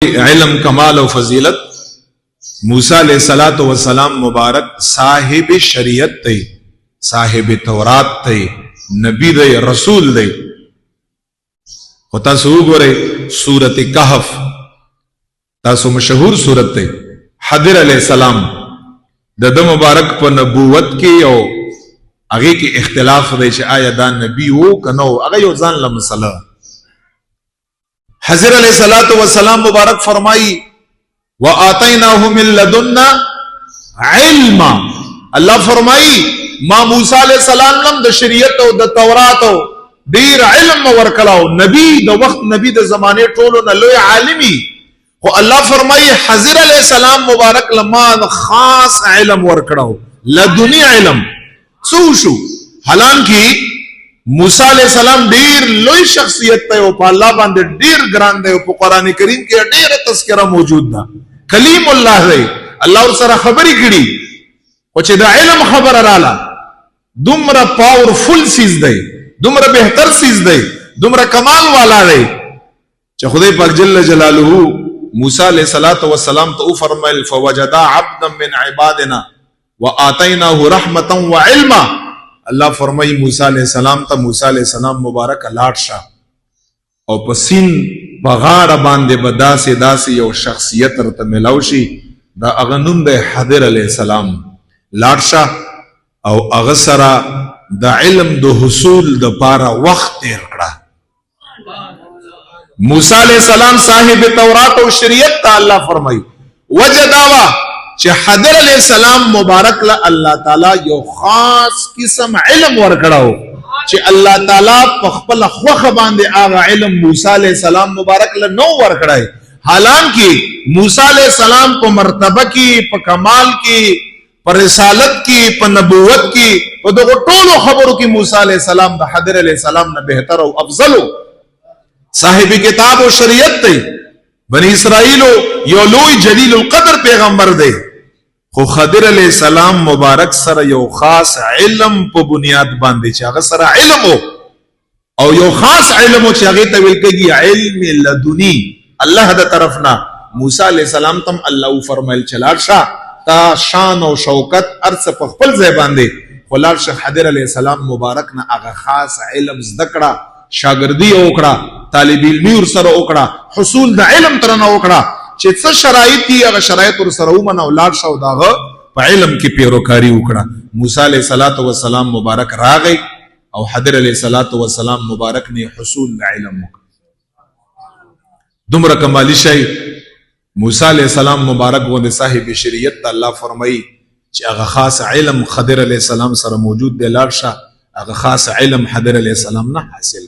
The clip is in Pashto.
علم کمال و فضیلت موسی علیہ الصلوۃ والسلام مبارک صاحب شریعت تے صاحب تورات تے نبی دے رسول دے ہوتا سو گورے سورت کہف تاسو مشہور سورت تے حضر علیہ السلام د مبارک په نبوت کې او هغه کې اختلاف دی چې آیا دا نبی وو کنه هغه یو ځان له مسله حضر علیہ الصلوۃ والسلام مبارک فرمائی وآتیناہ من لدنا علما اللہ فرمائی ما موسیٰ علیہ السلام لم د شریعت او د تورات او دیر علم ورکلاو نبی د وقت نبی د زمانے ټولو نه لوی عالمی خو اللہ فرمائی حضر علیہ السلام مبارک لما خاص علم ورکلاو لدنی علم سوشو حالانکہ موسی علیہ السلام ډیر لوی شخصیت ته او په الله باندې ډیر ګران دی او په قران کریم کې ډیر تذکرہ موجود ده کلیم الله دی الله سره خبرې کړي او چې د علم خبر رااله دومره پاورفل سیز دی دومره بهتر سیز دی دومره کمال والا دی چې خدای پاک جل جلاله موسی علیہ السلام ته فرمایل فوجدا عبدا من عبادنا وآتیناه رحمتا وعلما اللہ فرمائی موسیٰ علیہ السلام تا موسیٰ علیہ السلام مبارک لاٹ شا او پسین بغار باندے بداسی داسی یو شخصیت رتا ملوشی دا اغنم دے حضر علیہ السلام لاٹ شا او اغسرا دا علم دا حصول دا پارا وقت تیر کڑا موسیٰ علیہ السلام صاحب تورات و شریعت تا اللہ فرمائی وجداوا چې حضر علیہ السلام مبارک لا اللہ تعالی یو خاص قسم علم ورکړاو چې الله تعالی په خپل خوخه باندې هغه علم موسی علیہ السلام مبارک لا نو ورکړای حالانکه موسی علیہ السلام په مرتبه کې په کمال کې په رسالت کې په نبوت کې په دغه ټولو خبرو کې موسی علیہ السلام د حضر علیہ السلام نه بهتر او افضل صاحب کتاب او شریعت ته بنی اسرائیل یو لوی جلیل القدر پیغمبر دی خو خضر علیہ السلام مبارک سره یو خاص علم په بنیاد باندې چې هغه سره علم او یو خاص علم چې هغه ته ویل کېږي علم لدنی الله د طرفنا موسی علیہ السلام تم الله فرمایل چلار شاه تا شان او شوکت ارس په خپل ځای باندې ولال شاه حضر علیہ السلام مبارک نه هغه خاص علم زدکړه شاګردی وکړه طالب علم ور سره وکړه حصول د علم ترنه وکړه چې څه شرایط دي هغه شرایط ور سره ومنه اولاد شو داغه په علم کې پیروکاری وکړه موسی علیہ الصلوۃ والسلام مبارک راغی او حضر علیہ الصلوۃ والسلام مبارک نے حصول علم وکړه دومره کمالی شی موسی علیہ السلام مبارک غو صاحب شریعت الله فرمایي چې هغه خاص علم خضر علیہ السلام سره موجود دی لاړ شه هغه خاص علم حضر علیہ السلام نه حاصل